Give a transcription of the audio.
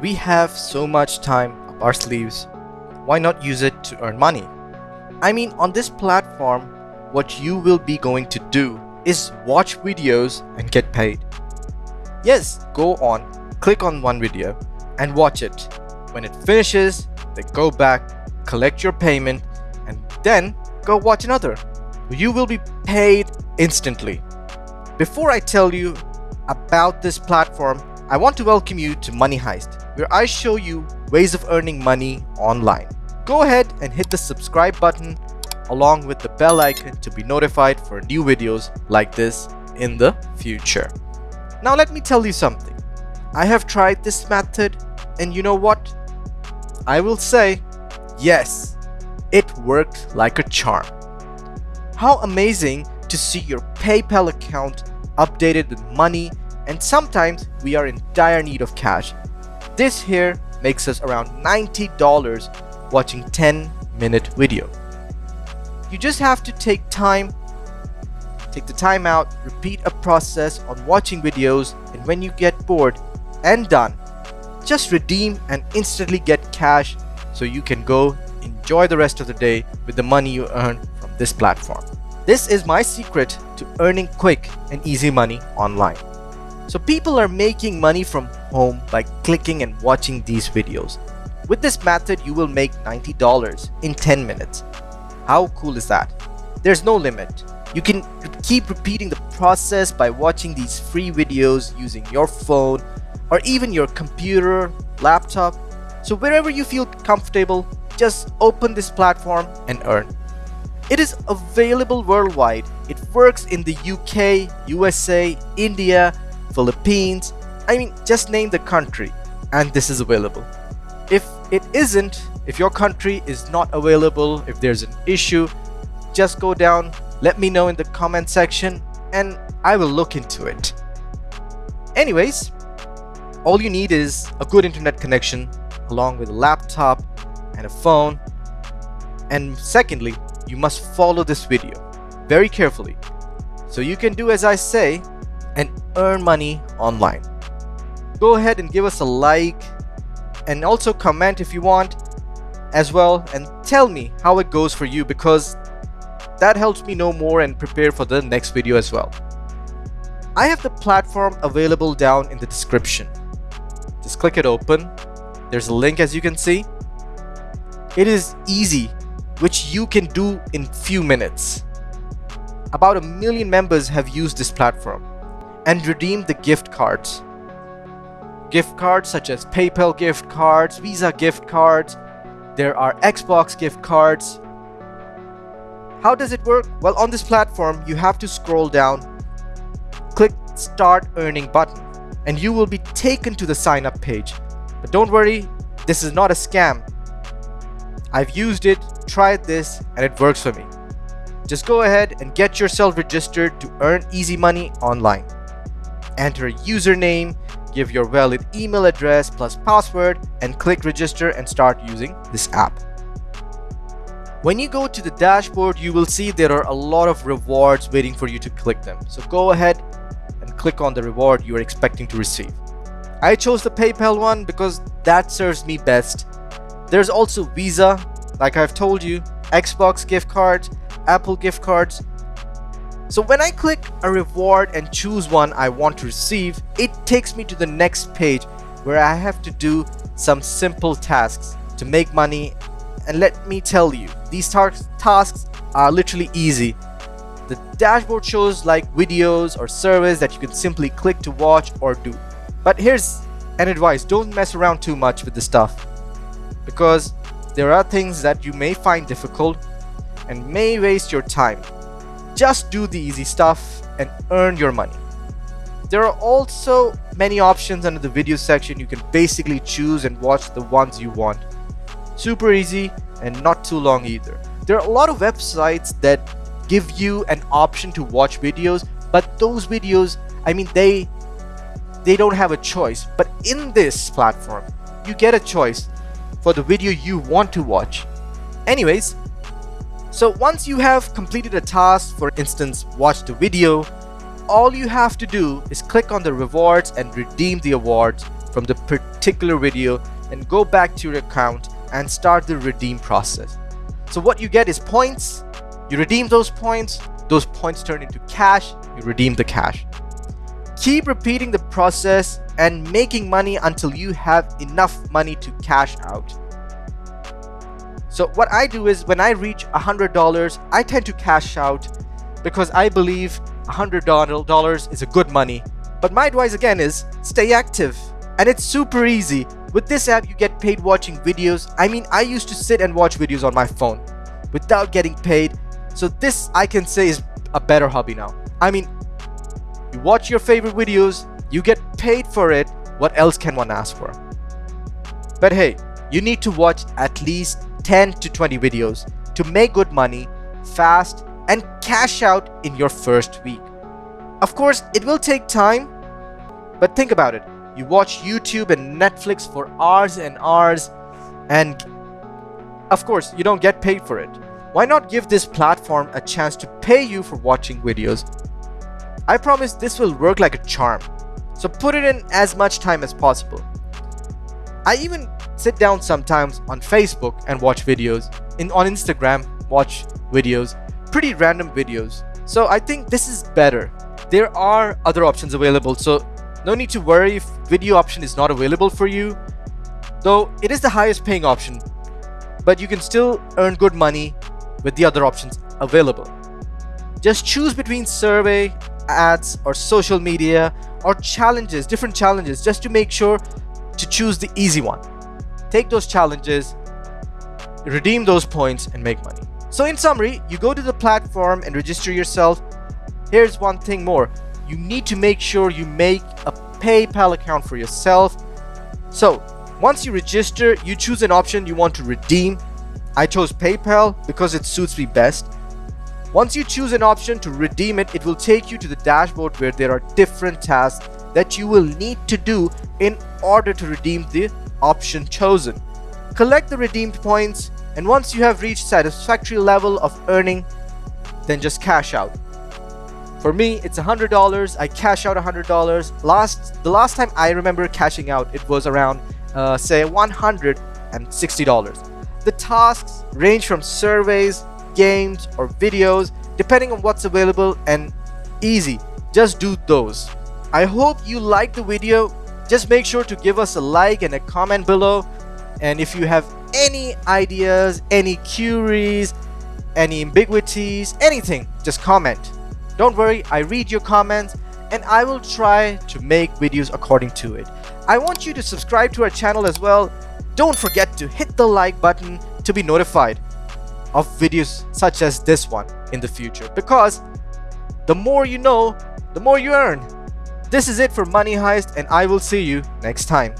We have so much time up our sleeves. Why not use it to earn money? I mean, on this platform, what you will be going to do is watch videos and get paid. Yes, go on, click on one video and watch it. When it finishes, then go back, collect your payment, and then go watch another. You will be paid instantly. Before I tell you about this platform, I want to welcome you to Money Heist, where I show you ways of earning money online. Go ahead and hit the subscribe button along with the bell icon to be notified for new videos like this in the future. Now let me tell you something. I have tried this method, and you know what? I will say, yes, it worked like a charm. How amazing to see your PayPal account updated with money, and sometimes we are in dire need of cash. This here makes us around $90 watching 10-minute video. You just have to take the time out, repeat a process on watching videos, and when you get bored and done, just redeem and instantly get cash so you can go enjoy the rest of the day with the money you earn from this platform. This is my secret to earning quick and easy money online. So people are making money from home by clicking and watching these videos. With this method, you will make $90 in 10 minutes. How cool is that? There's no limit. You can keep repeating the process by watching these free videos using your phone or even your computer, laptop. So wherever you feel comfortable, just open this platform and earn. It is available worldwide. It works in the UK, USA, India, Philippines. I mean, just name the country and this is available. If it isn't, if your country is not available, if there's an issue, just go down, let me know in the comment section and I will look into it. Anyways, all you need is a good internet connection along with a laptop and a phone. And secondly, you must follow this video very carefully so you can do as I say and earn money online. Go ahead and give us a like and also comment if you want as well, and tell me how it goes for you because that helps me know more and prepare for the next video as well. I have the platform available down in the description. Just click it open. There's a link as you can see. It is easy, which you can do in few minutes. About 1 million members have used this platform and redeemed the gift cards. Gift cards such as PayPal gift cards, Visa gift cards. There are Xbox gift cards. How does it work? Well, on this platform, you have to scroll down, click Start Earning button, and you will be taken to the sign up page. But don't worry, this is not a scam. I've used it, tried this, and it works for me. Just go ahead and get yourself registered to earn easy money online. Enter a username, give your valid email address plus password, and click register and start using this app. When you go to the dashboard, you will see there are a lot of rewards waiting for you to click them. So go ahead and click on the reward you are expecting to receive. I chose the PayPal one because that serves me best. There's also Visa, like I've told you, Xbox gift cards, Apple gift cards. So when I click a reward and choose one I want to receive, it takes me to the next page where I have to do some simple tasks to make money. And let me tell you, these tasks are literally easy. The dashboard shows like videos or surveys that you can simply click to watch or do. But here's an advice, don't mess around too much with the stuff because there are things that you may find difficult and may waste your time. Just do the easy stuff and earn your money. There are also many options under the video section. You can basically choose and watch the ones you want. Super easy and not too long either. There are a lot of websites that give you an option to watch videos, but those videos, I mean, they don't have a choice. But in this platform, you get a choice for the video you want to watch. Anyways, so once you have completed a task, for instance, watch the video, all you have to do is click on the rewards and redeem the awards from the particular video and go back to your account and start the redeem process. So what you get is points. You redeem those points turn into cash, you redeem the cash. Keep repeating the process and making money until you have enough money to cash out. So what I do is when I reach $100, I tend to cash out because I believe $100 is a good money. But my advice again is stay active, and it's super easy. With this app, you get paid watching videos. I mean, I used to sit and watch videos on my phone without getting paid. So this, I can say, is a better hobby now. I mean, you watch your favorite videos, you get paid for it. What else can one ask for? But hey, you need to watch at least 10 to 20 videos to make good money fast and cash out in your first week. Of course, it will take time, but think about it. You watch YouTube and Netflix for hours and hours, and of course, you don't get paid for it. Why not give this platform a chance to pay you for watching videos? I promise this will work like a charm. So put it in as much time as possible. I even sit down sometimes on Facebook and watch videos. On Instagram, watch videos, pretty random videos. So I think this is better. There are other options available, so no need to worry if video option is not available for you. Though it is the highest paying option, but you can still earn good money with the other options available. Just choose between survey, ads, or social media, or challenges, different challenges, just to make sure to choose the easy one. Take those challenges, redeem those points, and make money. So in summary, you go to the platform and register yourself. Here's one thing more. You need to make sure you make a PayPal account for yourself. So once you register, you choose an option you want to redeem. I chose PayPal because it suits me best. Once you choose an option to redeem it, it will take you to the dashboard where there are different tasks that you will need to do in order to redeem the option chosen. Collect the redeemed points, and once you have reached satisfactory level of earning, then just cash out. For me, it's $100. I cash out $100. The last time I remember cashing out, it was around say $160. The tasks range from surveys, games, or videos, depending on what's available, and easy. Just do those. I hope you liked the video. Just make sure to give us a like and a comment below. And if you have any ideas, any queries, any ambiguities, anything, just comment. Don't worry, I read your comments and I will try to make videos according to it. I want you to subscribe to our channel as well. Don't forget to hit the like button to be notified of videos such as this one in the future, because the more you know, the more you earn. This is it for Money Heist, and I will see you next time.